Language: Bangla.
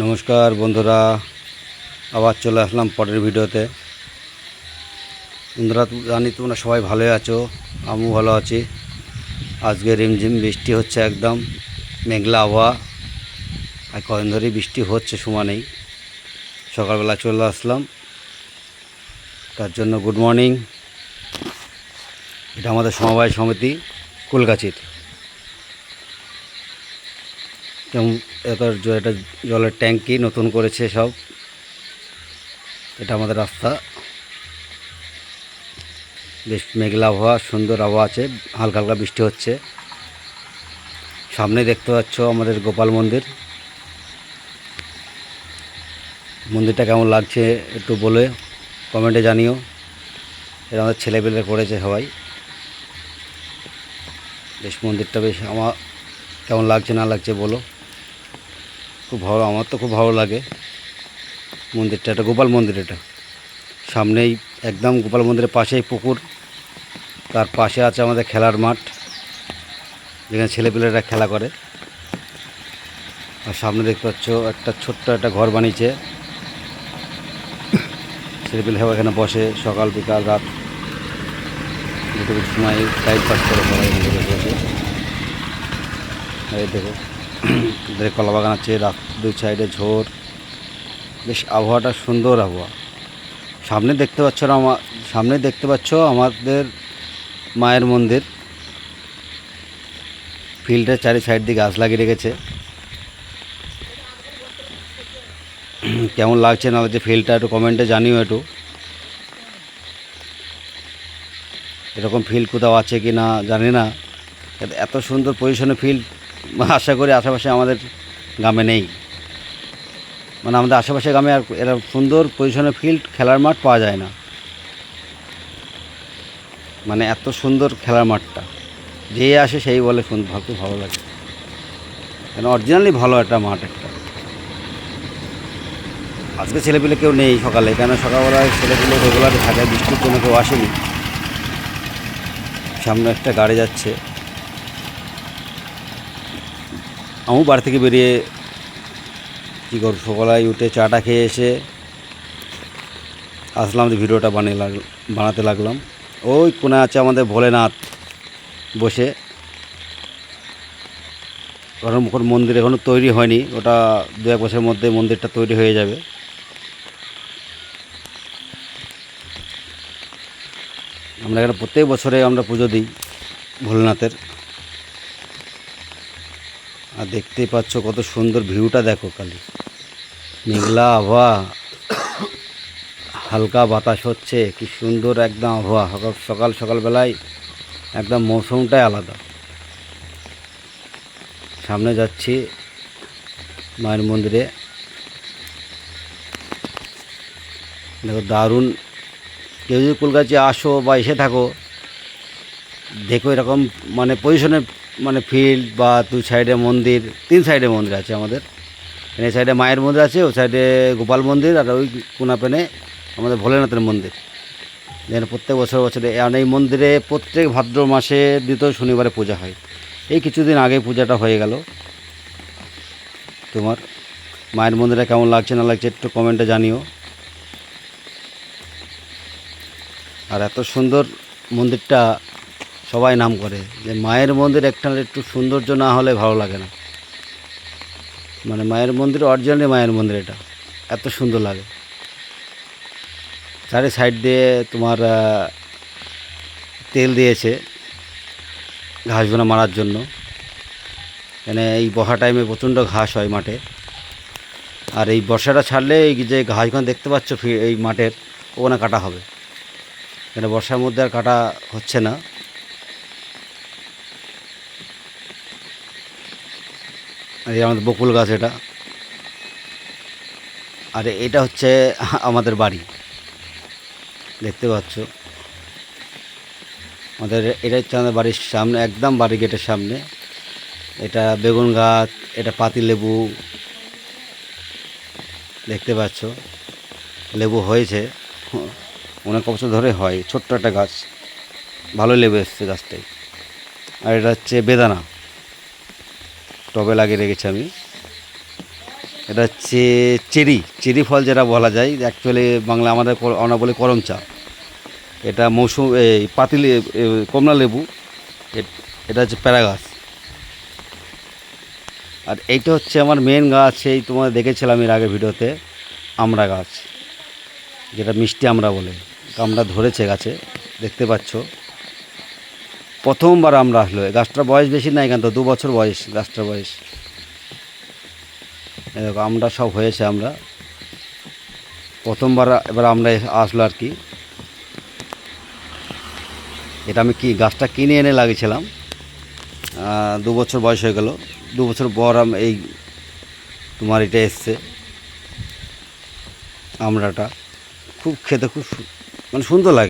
নমস্কার বন্ধুরা, আবার চলে আসলাম পরের ভিডিওতে। বন্ধুরা, জানি তোমরা সবাই ভালোই আছো, আমিও ভালো আছি। আজকে রিমঝিম বৃষ্টি হচ্ছে, একদম মেঘলা আবহাওয়া। আর কদিন ধরেই বৃষ্টি হচ্ছে, সমানেই। সকালবেলা চলে আসলাম, তার জন্য গুড মর্নিং। এটা আমাদের সমবায় সমিতি কুলগাছির। যেমন এটা জলের ট্যাঙ্কি নতুন করেছে সব। এটা আমাদের রাস্তা। বেশ মেঘলা আবহাওয়া, সুন্দর আবহাওয়া আছে, হালকা হালকা বৃষ্টি হচ্ছে। সামনে দেখতে পাচ্ছ আমাদের গোপাল মন্দির। মন্দিরটা কেমন লাগছে একটু বলে কমেন্টে জানিও। এটা আমাদের ছেলেপেলে করেছে সবাই। বেশ মন্দিরটা বেশ আমার কেমন লাগছে না লাগছে বলো। খুব ভালো, আমার তো খুব ভালো লাগে মন্দিরটা। এটা গোপাল মন্দির। এটা সামনেই একদম গোপাল মন্দিরের পাশেই পুকুর, তার পাশে আছে আমাদের খেলার মাঠ, যেখানে ছেলেপেলেরা খেলা করে। আর সামনে দেখতে পাচ্ছ একটা ছোট্ট একটা ঘর বানিয়েছে, ছেলেপেলে সবাই এখানে বসে সকাল বিকাল রাত দুটোর সময় টাইম পাস করে সবাই এখানে বসে। এই দেখো কলা বাগান আছে, দুই সাইডে ঝোড়। বেশ আবহাওয়াটা সুন্দর আবহাওয়া। সামনে দেখতে পাচ্ছ আমাদের মায়ের মন্দির। ফিল্ডের চারি সাইড দিয়ে গাছ লাগিয়ে রেখেছে। কেমন লাগছে না লাগছে ফিল্ডটা একটু কমেন্টে জানিও। এরকম ফিল্ড কোথাও আছে কি না জানি না। এত সুন্দর পজিশনে ফিল্ড আশা করি আশেপাশে আমাদের গ্রামে নেই। মানে আমাদের আশেপাশে গ্রামে আর এরকম সুন্দর পজিশনে ফিল্ড, খেলার মাঠ পাওয়া যায় না। মানে এত সুন্দর খেলার মাঠটা, যে আসে সেই বলে খুব ভালো লাগে। কেন অরিজিনালি ভালো একটা মাঠ একটা। আজকে ছেলেপিলে কেউ নেই সকালে, কেন সকালবেলায় ছেলেপিলে রেগুলারই থাকে, বৃষ্টির জন্য কেউ আসেনি। সামনে একটা গাড়ি যাচ্ছে। আমিও বাড়ি থেকে বেরিয়ে কী করব, সকালে উঠে চাটা খেয়ে এসে আসলাম, ভিডিওটা বানাতে লাগলাম। ওই কোণে আছে আমাদের ভোলেনাথ বসে। কারণ মন্দির এখনও তৈরি হয়নি, ওটা 2-1 বছরের মধ্যে মন্দিরটা তৈরি হয়ে যাবে। আমরা এখানে প্রত্যেক বছরে আমরা পুজো দিই ভোলেনাথের। আর দেখতেই পাচ্ছ কত সুন্দর ভিউটা, দেখো খালি মেঘলা আবহাওয়া, হালকা বাতাস হচ্ছে, কি সুন্দর একদম আবহাওয়া। সকালবেলায় একদম মৌসুমটাই আলাদা। সামনে যাচ্ছি মায়ের মন্দিরে। দেখো দারুণ। কেউ যদি কলকাতা আসো বা এসে থাকো, দেখো এরকম মানে পজিশনে, মানে ফিল্ড বা 2 সাইডে মন্দির, 3 সাইডে মন্দির আছে আমাদের। এই সাইডে মায়ের মন্দির আছে, ওই সাইডে গোপাল মন্দির, আর ওই কোনাপেনে আমাদের ভোলেনাথের মন্দির। যেখানে প্রত্যেক বছরে এই মন্দিরে প্রত্যেক ভাদ্র মাসে 2য় শনিবারে পূজা হয়। এই কিছুদিন আগে পূজাটা হয়ে গেল। তোমার মায়ের মন্দিরে কেমন লাগছে না লাগছে একটু কমেন্টে জানিও। আর এত সুন্দর মন্দিরটা সবাই নাম করে যে মায়ের মন্দির, একটা একটু সৌন্দর্য না হলে ভালো লাগে না। মানে মায়ের মন্দির অরিজিনালি মায়ের মন্দির, এটা এত সুন্দর লাগে। চারি সাইড দিয়ে তোমার তেল দিয়েছে ঘাসগুলো মারার জন্য। এখানে এই বর্ষা টাইমে প্রচণ্ড ঘাস হয় মাঠে। আর এই বর্ষাটা ছাড়লে এই যে ঘাসগুলো দেখতে পাচ্ছ এই মাঠের, ওখানে কাটা হবে। এখানে বর্ষার মধ্যে আর কাটা হচ্ছে না। এই আমাদের বকুল গাছ এটা। আর এটা হচ্ছে আমাদের বাড়ি, দেখতে পাচ্ছ। এটা হচ্ছে আমাদের বাড়ির সামনে, একদম বাড়ি গেটের সামনে। এটা বেগুন গাছ, এটা পাতি লেবু, দেখতে পাচ্ছ লেবু হয়েছে অনেক বছর ধরে হয়। ছোট্ট একটা গাছ, ভালো লেবু এসছে গাছটাই। আর এটা হচ্ছে বেদানা, টবে লাগিয়ে রেখেছি আমি। এটা হচ্ছে চেরি, চেরি ফল যেটা বলা যায়, অ্যাকচুয়ালি বাংলা আমরা বলি করম চা। এটা মৌসুম এই পাতিলি কমলা লেবু, এটা হচ্ছে প্যারা গাছ। আর এইটা হচ্ছে আমার মেন গাছ, এই তোমার দেখেছিলাম এর আগের ভিডিওতে, আমড়া গাছ, যেটা মিষ্টি আমরা বলে। আমরা ধরেছে গাছে, দেখতে পাচ্ছ। প্রথমবার আমরা আসলো, গাছটার বয়স বেশি নাই, কেন তো 2 বছর বয়স গাছটার বয়স। দেখো আমরা সব হয়েছে, আমরা প্রথমবার এবার আমরা আসলো আর কি। এটা আমি গাছটা কিনে এনে লাগিয়েছিলাম, 2 বছর বয়স হয়ে গেল। 2 বছর পর এই তোমার এটা এসছে আমড়াটা। খুব খেতে খুব মানে সুন্দর লাগে।